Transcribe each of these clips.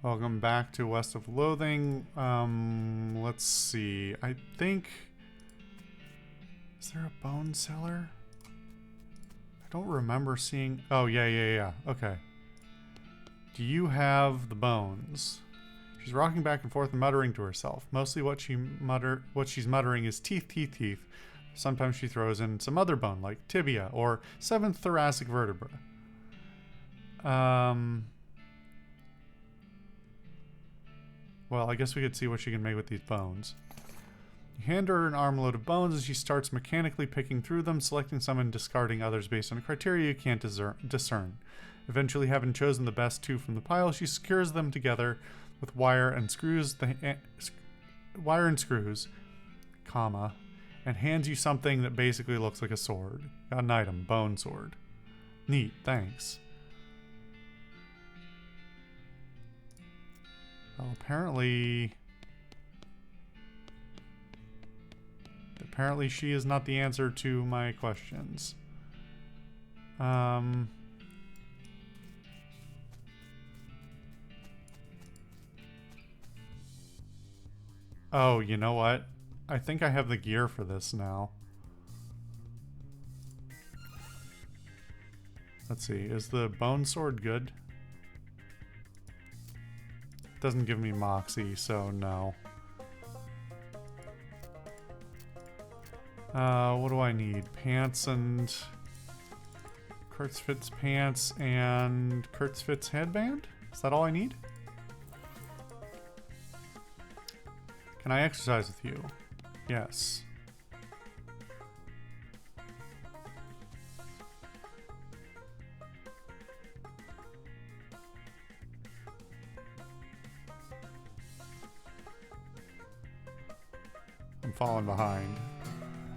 Welcome back to West of Loathing. Let's see. I think... Is there a bone cellar? I don't remember seeing... Oh, yeah. Okay. Do you have the bones? She's rocking back and forth and muttering to herself. Mostly what she's muttering is teeth, teeth, teeth. Sometimes she throws in some other bone, like tibia or 7th thoracic vertebra. Well, I guess we could see what she can make with these bones. You hand her an armload of bones and she starts mechanically picking through them, selecting some and discarding others based on criteria you can't discern. Eventually, having chosen the best 2 from the pile, she secures them together with wire and screws, comma, and hands you something that basically looks like a sword. Got an item, bone sword. Neat, thanks. Well, apparently she is not the answer to my questions. Oh, you know what? I think I have the gear for this now. Let's see, is the bone sword good? Doesn't give me moxie, so no. What do I need? Pants and... Kurtzfit's pants and Kurtzfit's headband? Is that all I need? Can I exercise with you? Yes. I'm falling behind.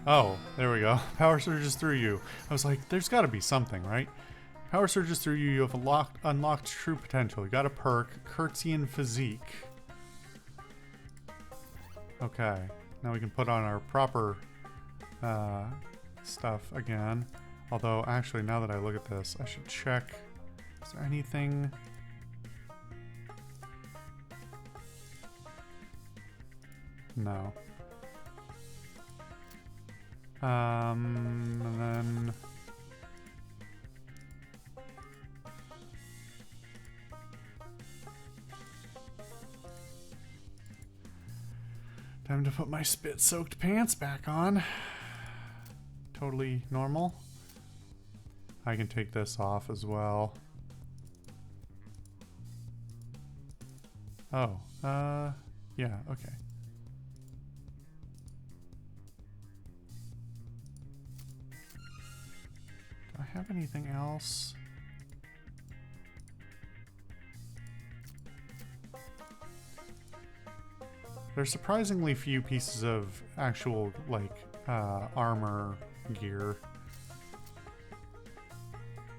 Oh, there we go. Power surges through you. I was like, there's got to be something, right? Power surges through you. You have unlocked true potential. You got a perk, Kurtzian Physique. Okay, now we can put on our proper stuff again. Although, actually, now that I look at this, I should check. Is there anything? No. And then... Time to put my spit-soaked pants back on. Totally normal. I can take this off as well. Oh, yeah, okay. Do I have anything else? There's surprisingly few pieces of actual, like, armor gear.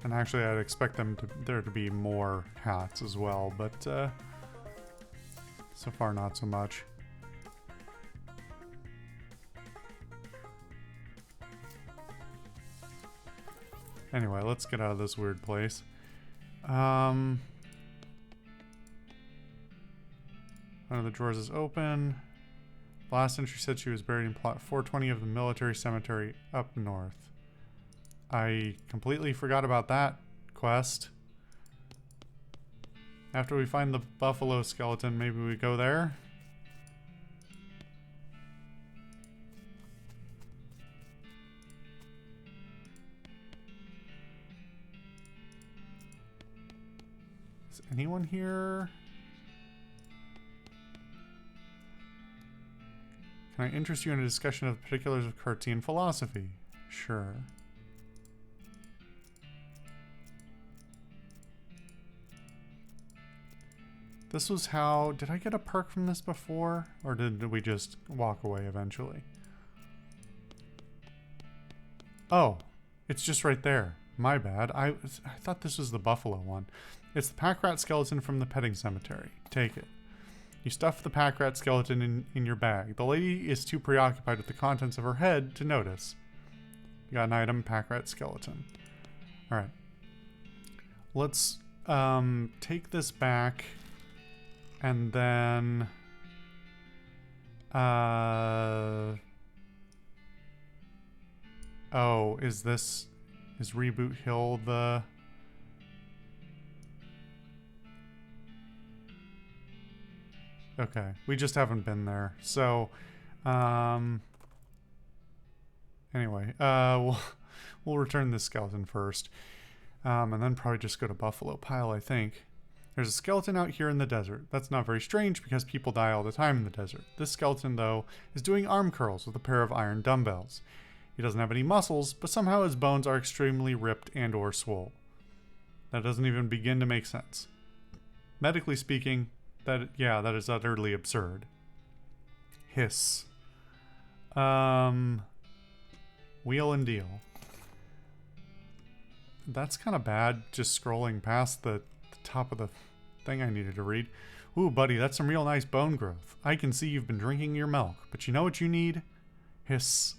And actually, I'd expect there to be more hats as well, but so far not so much. Anyway, let's get out of this weird place. One of the drawers is open. Last entry said she was buried in plot 420 of the military cemetery up north. I completely forgot about that quest. After we find the buffalo skeleton, maybe we go there? Is anyone here? Can I interest you in a discussion of the particulars of Kurtzian philosophy? Sure. This was how... Did I get a perk from this before? Or did we just walk away eventually? Oh, it's just right there. My bad. I thought this was the buffalo one. It's the pack rat skeleton from the petting cemetery. Take it. You stuff the pack rat skeleton in your bag. The lady is too preoccupied with the contents of her head to notice. You got an item, pack rat skeleton. Alright. Let's take this back And then... oh, is Reboot Hill the... Okay, we just haven't been there. So, anyway, we'll return this skeleton first. And then probably just go to Buffalo Pile, I think. There's a skeleton out here in the desert. That's not very strange because people die all the time in the desert. This skeleton, though, is doing arm curls with a pair of iron dumbbells. He doesn't have any muscles, but somehow his bones are extremely ripped and or swole. That doesn't even begin to make sense. Medically speaking, that is utterly absurd. Hiss. Wheel and deal. That's kind of bad, just scrolling past the top of the thing I needed to read. Ooh, buddy, that's some real nice bone growth. I can see you've been drinking your milk, but you know what you need? Hiss.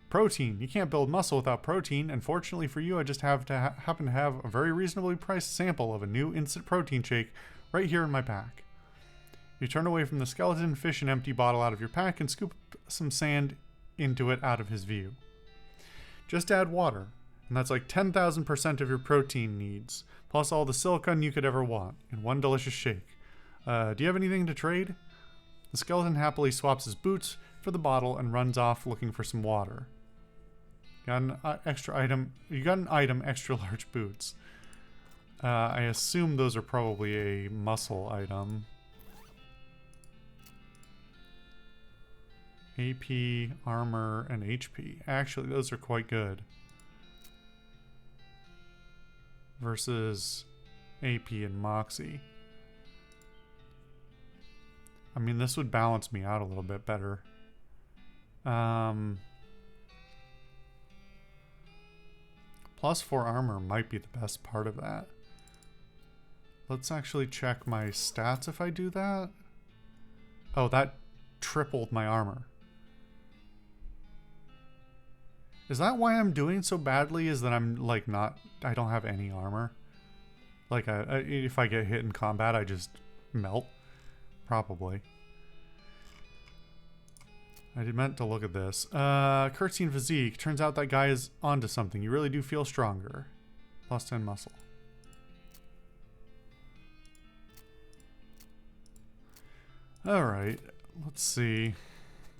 Protein. You can't build muscle without protein, and fortunately for you, I just happen to have a very reasonably priced sample of a new instant protein shake right here in my pack. You turn away from the skeleton, fish an empty bottle out of your pack, and scoop some sand into it out of his view. Just add water, and that's like 10,000% of your protein needs, plus all the silicone you could ever want, in one delicious shake. Do you have anything to trade? The skeleton happily swaps his boots for the bottle and runs off looking for some water. Got an extra item. You got an item, extra large boots. I assume those are probably a muscle item. AP, armor, and HP. Actually, those are quite good. Versus AP and Moxie. I mean, this would balance me out a little bit better. Plus 4 armor might be the best part of that. Let's actually check my stats if I do that. Oh, that tripled my armor. Is that why I'm doing so badly? Is that I'm like I don't have any armor? Like if I get hit in combat, I just melt? Probably. I meant to look at this. Curtsy and physique. Turns out that guy is onto something. You really do feel stronger. Plus 10 muscle. Alright. Let's see.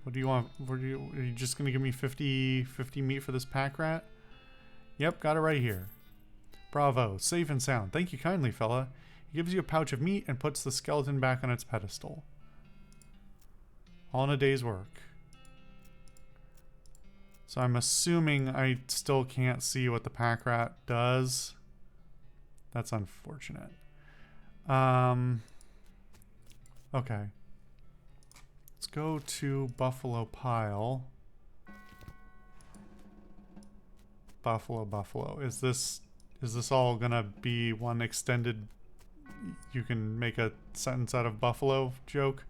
What do you want? Are you just going to give me 50 meat for this pack rat? Yep, got it right here. Bravo. Safe and sound. Thank you kindly, fella. He gives you a pouch of meat and puts the skeleton back on its pedestal. All in a day's work. So I'm assuming I still can't see what the pack rat does. That's unfortunate. Okay. Let's go to Buffalo Pile. Buffalo. Is this all gonna be one extended you can make a sentence out of buffalo joke?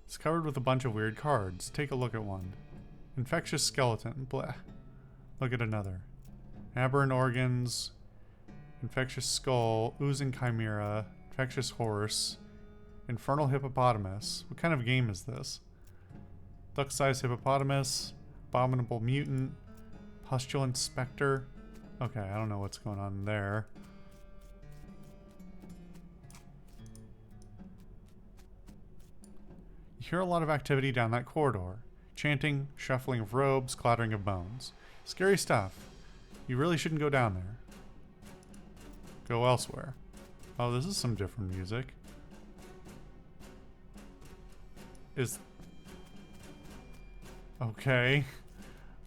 It's covered with a bunch of weird cards. Take a look at one. Infectious skeleton. Blah. Look at another. Aberrant organs. Infectious skull. Oozing chimera. Infectious horse. Infernal hippopotamus. What kind of game is this? Duck-sized hippopotamus. Abominable mutant. Pustulant specter. Okay, I don't know what's going on there. You hear a lot of activity down that corridor. Chanting, shuffling of robes, clattering of bones. Scary stuff. You really shouldn't go down there. Go elsewhere. Oh, this is some different music. Okay.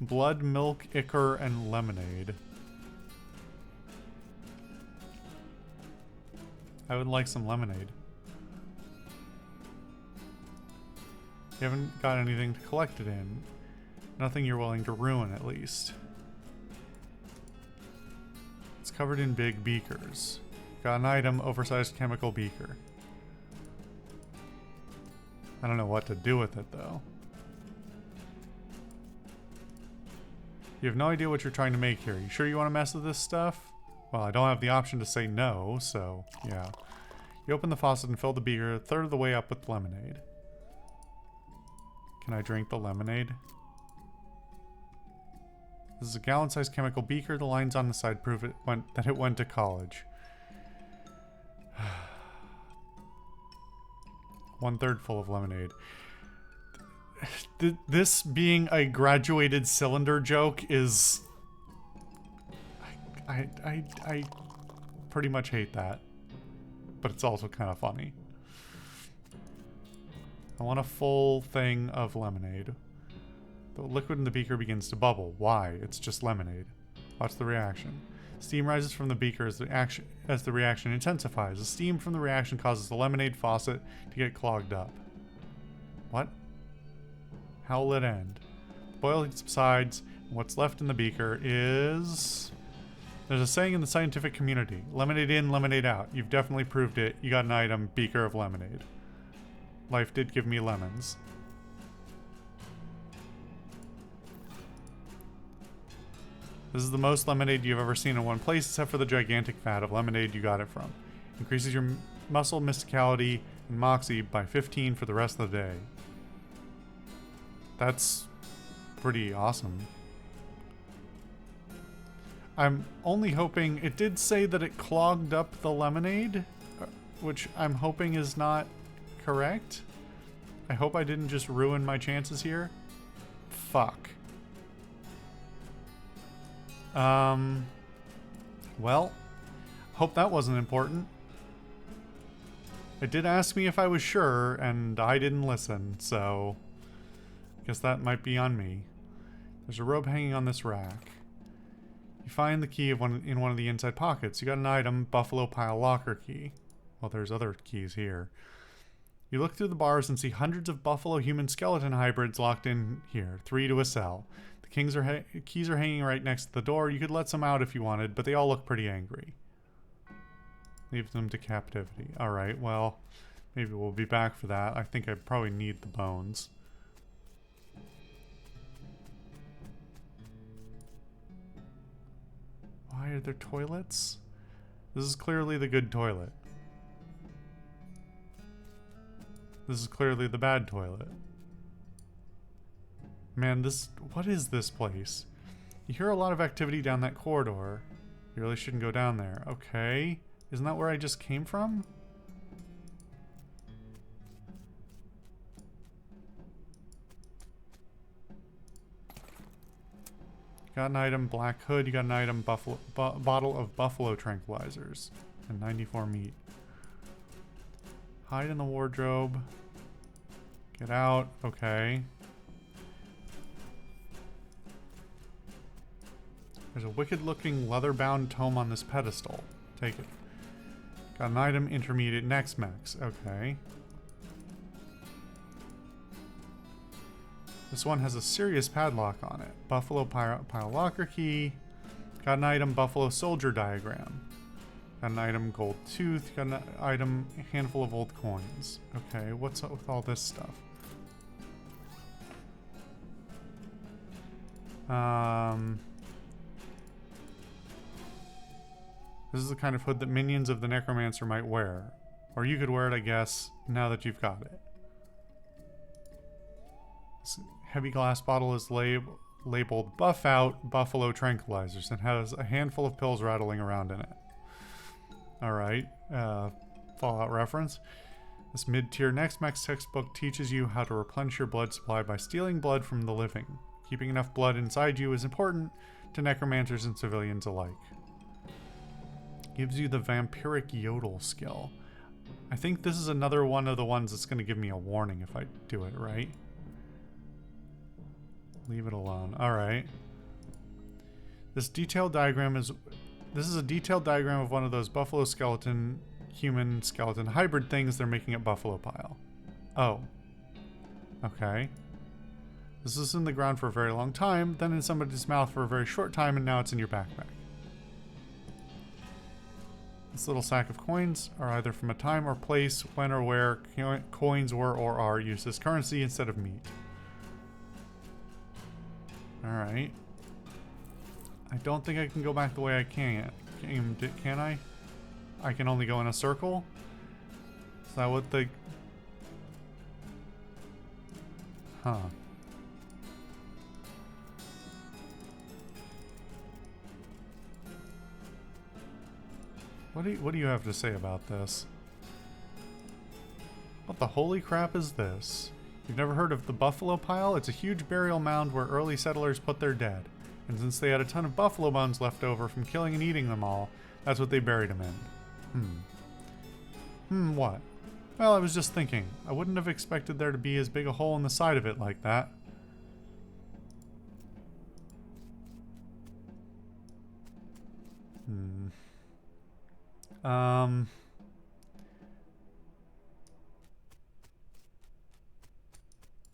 Blood, milk, ichor, and lemonade. I would like some lemonade. You haven't got anything to collect it in. Nothing you're willing to ruin, at least. It's covered in big beakers. Got an item, oversized chemical beaker. I don't know what to do with it, though. You have no idea what you're trying to make here. You sure you want to mess with this stuff? Well, I don't have the option to say no, so yeah. You open the faucet and fill the beaker a third of the way up with lemonade. Can I drink the lemonade? This is a gallon-sized chemical beaker. The lines on the side prove that it went to college. 1/3 full of lemonade. This being a graduated cylinder joke is... I pretty much hate that. But it's also kind of funny. I want a full thing of lemonade. The liquid in the beaker begins to bubble. Why? It's just lemonade. Watch the reaction. Steam rises from the beaker as the reaction intensifies. The steam from the reaction causes the lemonade faucet to get clogged up. What? How will it end? Boiling subsides, and what's left in the beaker is... There's a saying in the scientific community. Lemonade in, lemonade out. You've definitely proved it. You got an item, beaker of lemonade. Life did give me lemons. This is the most lemonade you've ever seen in one place, except for the gigantic vat of lemonade you got it from. Increases your muscle mysticality and moxie by 15 for the rest of the day. That's pretty awesome. I'm only hoping... It did say that it clogged up the lemonade, which I'm hoping is not correct. I hope I didn't just ruin my chances here. Fuck. Well, hope that wasn't important. It did ask me if I was sure, and I didn't listen, so... Guess that might be on me. There's a robe hanging on this rack. You find the key of in one of the inside pockets. You got an item, Buffalo Pile Locker Key. Well, there's other keys here. You look through the bars and see hundreds of buffalo human skeleton hybrids locked in here, 3 to a cell. The keys are hanging right next to the door. You could let some out if you wanted, but they all look pretty angry. Leave them to captivity. Alright, well, maybe we'll be back for that. I think I probably need the bones. Why are there toilets? This is clearly the good toilet. This is clearly the bad toilet. Man, what is this place? You hear a lot of activity down that corridor. You really shouldn't go down there. Okay. Isn't that where I just came from? Got an item, black hood. You got an item, bottle of buffalo tranquilizers. And 94 meat. Hide in the wardrobe. Get out. Okay. There's a wicked-looking leather-bound tome on this pedestal. Take it. Got an item, intermediate, next max. Okay. This one has a serious padlock on it. Buffalo pile locker key. Got an item, buffalo soldier diagram. Got an item, gold tooth. Got an item, handful of old coins. Okay, what's up with all this stuff? This is the kind of hood that minions of the necromancer might wear. Or you could wear it, I guess, now that you've got it. This heavy glass bottle is labeled Buff Out Buffalo Tranquilizers and has a handful of pills rattling around in it. Alright, Fallout reference. This mid-tier Next Max textbook teaches you how to replenish your blood supply by stealing blood from the living. Keeping enough blood inside you is important to necromancers and civilians alike. Gives you the vampiric yodel skill. I think this is another one of the ones that's going to give me a warning if I do it, right? Leave it alone. Alright. This is a detailed diagram of one of those buffalo skeleton, human skeleton hybrid things they're making at Buffalo Pile. Oh. Okay. This is in the ground for a very long time, then in somebody's mouth for a very short time, and now it's in your backpack. This little sack of coins are either from a time or place when or where coins were or are used as currency instead of meat. Alright. I don't think I can go back the way I came. game, can I? I can only go in a circle? Is that what the... Huh. What do you have to say about this? What the holy crap is this? You've never heard of the buffalo pile? It's a huge burial mound where early settlers put their dead. And since they had a ton of buffalo bones left over from killing and eating them all, that's what they buried them in. What? Well, I was just thinking. I wouldn't have expected there to be as big a hole in the side of it like that.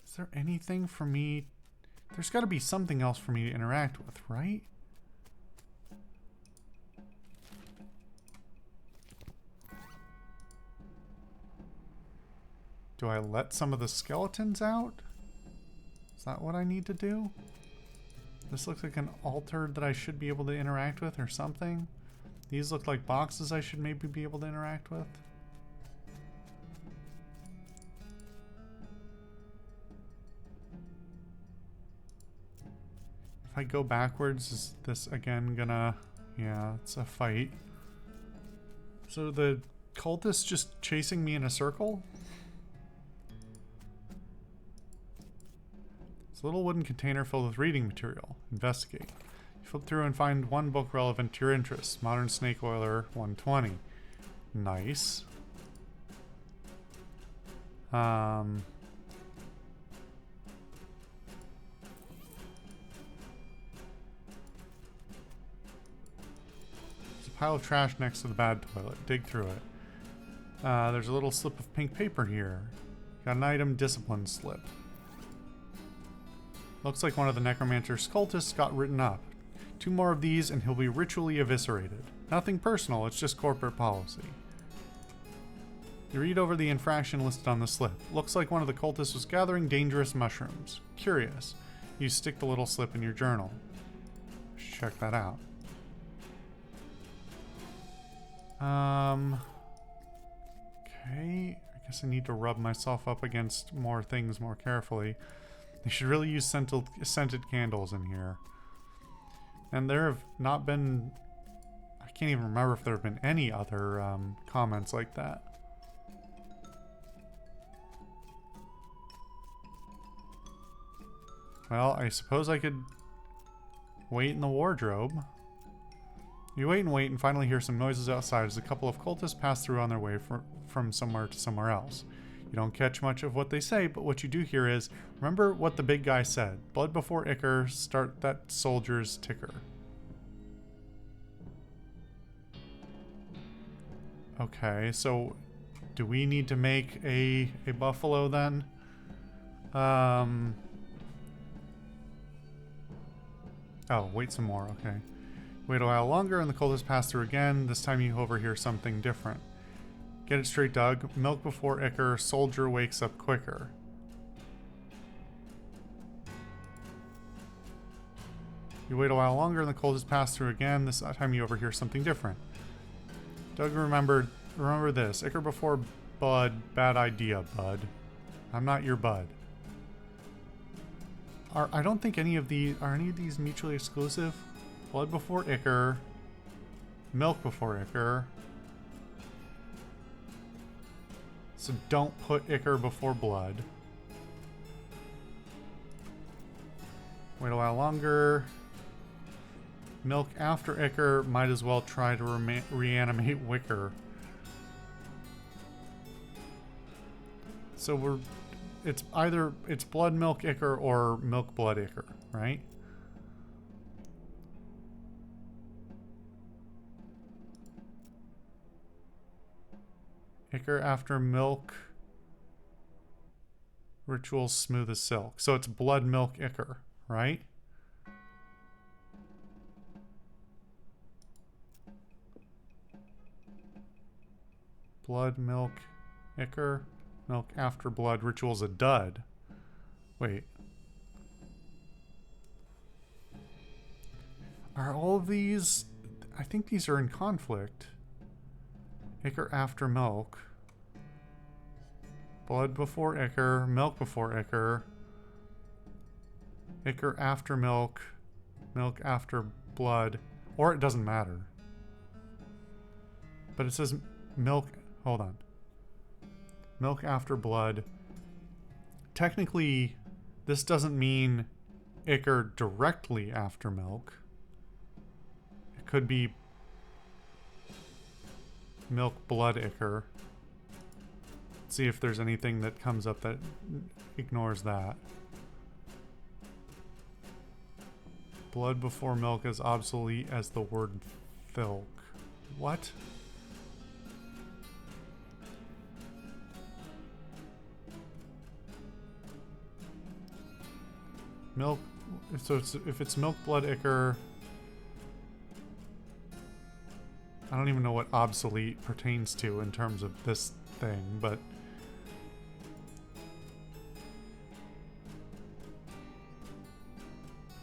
Is there anything for me? There's got to be something else for me to interact with, right? Do I let some of the skeletons out? Is that what I need to do? This looks like an altar that I should be able to interact with or something. These look like boxes I should maybe be able to interact with. If I go backwards, is this again gonna... Yeah, it's a fight. So the cultist just chasing me in a circle? It's a little wooden container filled with reading material. Investigate. You flip through and find one book relevant to your interests. Modern Snake Oiler 120. Nice. Pile of trash next to the bad toilet. Dig through it. There's a little slip of pink paper here. Got an item discipline slip. Looks like one of the necromancer's cultists got written up. 2 more of these and he'll be ritually eviscerated. Nothing personal, it's just corporate policy. You read over the infraction listed on the slip. Looks like one of the cultists was gathering dangerous mushrooms. Curious. You stick the little slip in your journal. Should check that out. Okay, I guess I need to rub myself up against more things more carefully. They should really use scented candles in here. And there have not been... I can't even remember if there have been any other comments like that. Well, I suppose I could wait in the wardrobe. You wait and finally hear some noises outside as a couple of cultists pass through on their way from somewhere to somewhere else. You don't catch much of what they say, but what you do hear is, remember what the big guy said. Blood before ichor, start that soldier's ticker. Okay, so do we need to make a buffalo then? Oh, wait some more, okay. Wait a while longer and the cultists pass through again. This time you overhear something different. Get it straight, Doug. Milk before ichor, soldier wakes up quicker. You wait a while longer and the cultists pass through again. This time you overhear something different. Doug, remember this. Ichor before bud, bad idea, bud. I'm not your bud. I don't think any of these mutually exclusive? Blood before ichor. Milk before ichor. So don't put ichor before blood. Wait a while longer. Milk after ichor. Might as well try to reanimate wicker. So it's blood milk ichor or milk blood ichor, right? Ichor after milk. Ritual smooth as silk. So it's blood milk ichor, right? Blood milk ichor. Milk after blood. Ritual's a dud. Wait. Are all of these... I think these are in conflict. Ichor after milk. Blood before ichor, milk before ichor. Ichor after milk, milk after blood. Or it doesn't matter. But it says milk, hold on. Milk after blood. Technically, this doesn't mean ichor directly after milk. It could be milk blood ichor. Let's see if there's anything that comes up that ignores that. Blood before milk is obsolete as the word filk. What? Milk, so if it's milk blood ichor, I don't even know what obsolete pertains to in terms of this thing, but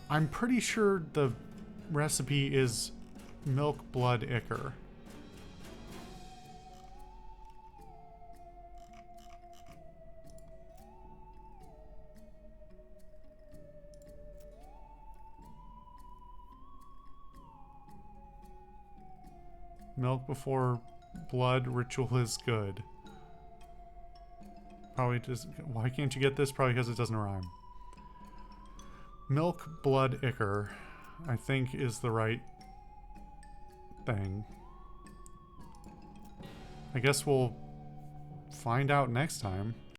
I'm pretty sure the recipe is milk blood ichor. Milk before blood ritual is good. Probably just... Why can't you get this? Probably because it doesn't rhyme. Milk blood ichor, I think, is the right thing. I guess we'll find out next time.